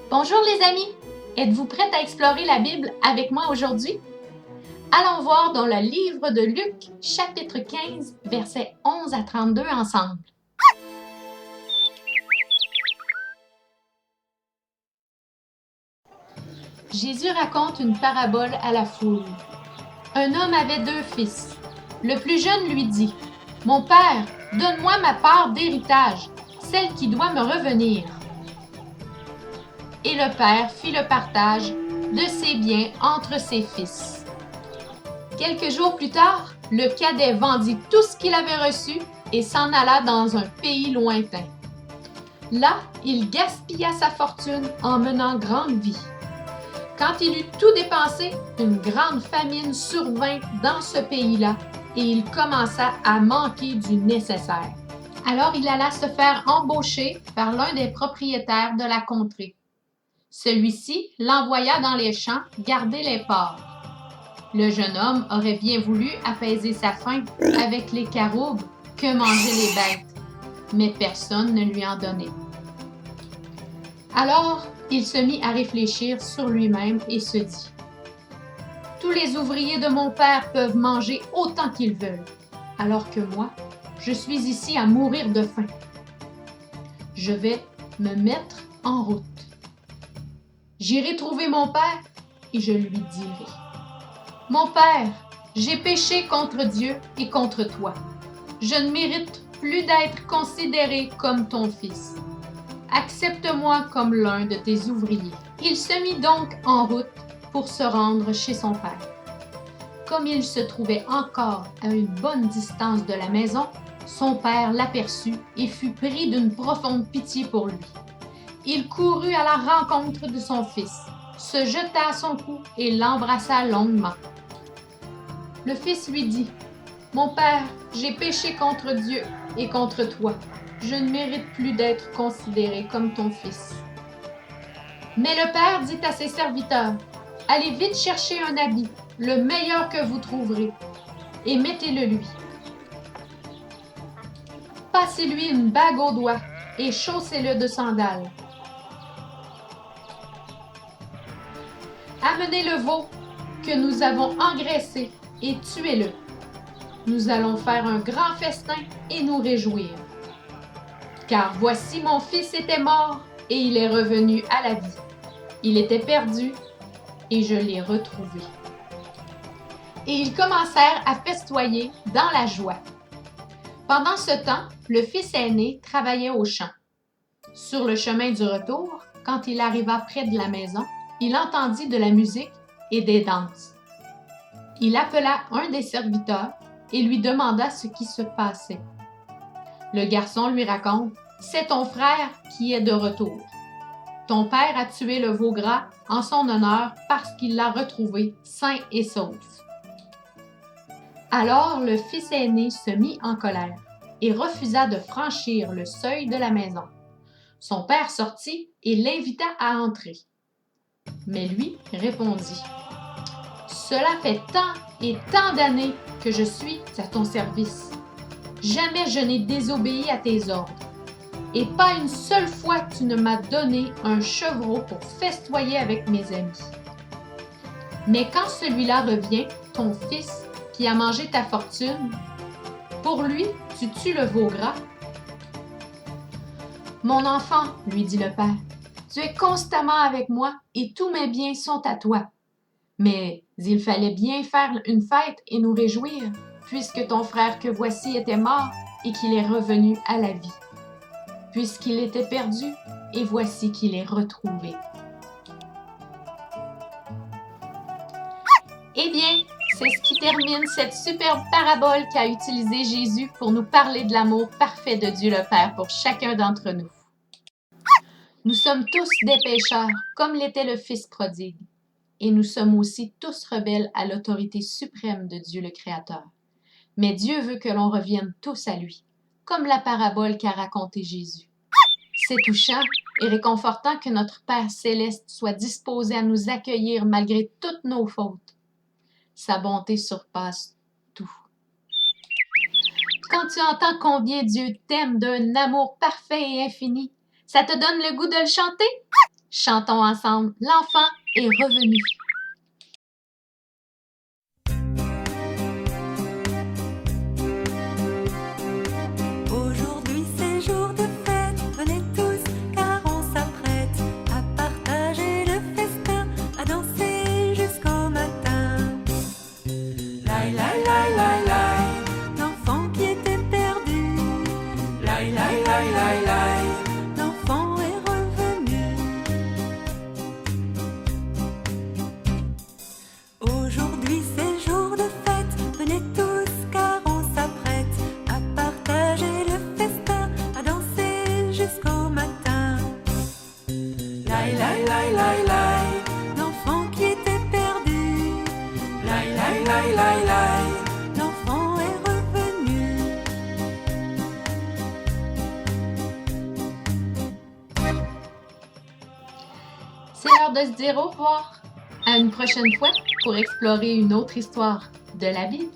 Bonjour les amis! Êtes-vous prêts à explorer la Bible avec moi aujourd'hui? Allons voir dans le livre de Luc, chapitre 15, versets 11 à 32 ensemble. Jésus raconte une parabole à la foule. Un homme avait 2 fils. Le plus jeune lui dit, « Mon père, donne-moi ma part d'héritage, celle qui doit me revenir. » Et le père fit le partage de ses biens entre ses fils. Quelques jours plus tard, le cadet vendit tout ce qu'il avait reçu et s'en alla dans un pays lointain. Là, il gaspilla sa fortune en menant grande vie. Quand il eut tout dépensé, une grande famine survint dans ce pays-là et il commença à manquer du nécessaire. Alors il alla se faire embaucher par l'un des propriétaires de la contrée. Celui-ci l'envoya dans les champs garder les porcs. Le jeune homme aurait bien voulu apaiser sa faim avec les caroubes que mangeaient les bêtes, mais personne ne lui en donnait. Alors, il se mit à réfléchir sur lui-même et se dit, « Tous les ouvriers de mon père peuvent manger autant qu'ils veulent, alors que moi, je suis ici à mourir de faim. Je vais me mettre en route. J'irai trouver mon père et je lui dirai, « Mon père, j'ai péché contre Dieu et contre toi. Je ne mérite plus d'être considéré comme ton fils. Accepte-moi comme l'un de tes ouvriers. » Il se mit donc en route pour se rendre chez son père. Comme il se trouvait encore à une bonne distance de la maison, son père l'aperçut et fut pris d'une profonde pitié pour lui. Il courut à la rencontre de son fils, se jeta à son cou et l'embrassa longuement. Le fils lui dit, « Mon père, j'ai péché contre Dieu et contre toi. Je ne mérite plus d'être considéré comme ton fils. » Mais le père dit à ses serviteurs, « Allez vite chercher un habit, le meilleur que vous trouverez, et mettez-le lui. Passez-lui une bague au doigt et chaussez-le de sandales. Amenez le veau que nous avons engraissé et tuez-le. Nous allons faire un grand festin et nous réjouir. Car voici mon fils était mort et il est revenu à la vie. Il était perdu et je l'ai retrouvé. » Et ils commencèrent à festoyer dans la joie. Pendant ce temps, le fils aîné travaillait au champ. Sur le chemin du retour, quand il arriva près de la maison, il entendit de la musique et des danses. Il appela un des serviteurs et lui demanda ce qui se passait. Le garçon lui raconte, « C'est ton frère qui est de retour. Ton père a tué le veau gras en son honneur parce qu'il l'a retrouvé sain et sauf. » Alors le fils aîné se mit en colère et refusa de franchir le seuil de la maison. Son père sortit et l'invita à entrer. Mais lui répondit, « Cela fait tant et tant d'années que je suis à ton service. Jamais je n'ai désobéi à tes ordres. Et pas une seule fois tu ne m'as donné un chevreau pour festoyer avec mes amis. Mais quand celui-là revient, ton fils, qui a mangé ta fortune, pour lui, tu tues le veau gras. »« Mon enfant, lui dit le père, tu es constamment avec moi et tous mes biens sont à toi. Mais il fallait bien faire une fête et nous réjouir, puisque ton frère que voici était mort et qu'il est revenu à la vie. Puisqu'il était perdu, et voici qu'il est retrouvé. » Eh bien, c'est ce qui termine cette superbe parabole qu'a utilisée Jésus pour nous parler de l'amour parfait de Dieu le Père pour chacun d'entre nous. Nous sommes tous des pécheurs, comme l'était le Fils prodigue, et nous sommes aussi tous rebelles à l'autorité suprême de Dieu le Créateur. Mais Dieu veut que l'on revienne tous à lui, comme la parabole qu'a racontée Jésus. C'est touchant et réconfortant que notre Père céleste soit disposé à nous accueillir malgré toutes nos fautes. Sa bonté surpasse tout. Quand tu entends combien Dieu t'aime d'un amour parfait et infini, ça te donne le goût de le chanter? Chantons ensemble, l'enfant est revenu. Aujourd'hui c'est jour de fête, venez tous car on s'apprête à partager le festin, à danser jusqu'au matin. Laï, laï, laï, laï, laï, l'enfant qui était perdu. Laï, laï, laï, laï, laï, l'enfant est revenu. Aujourd'hui c'est jour de fête, venez tous car on s'apprête à partager le festin, à danser jusqu'au matin. Laï, laï, laï, laï, laï, l'enfant qui était perdu. Laï, laï, laï, laï, laï, l'enfant est revenu. C'est l'heure de se dire au revoir. À une prochaine fois pour explorer une autre histoire de la Bible.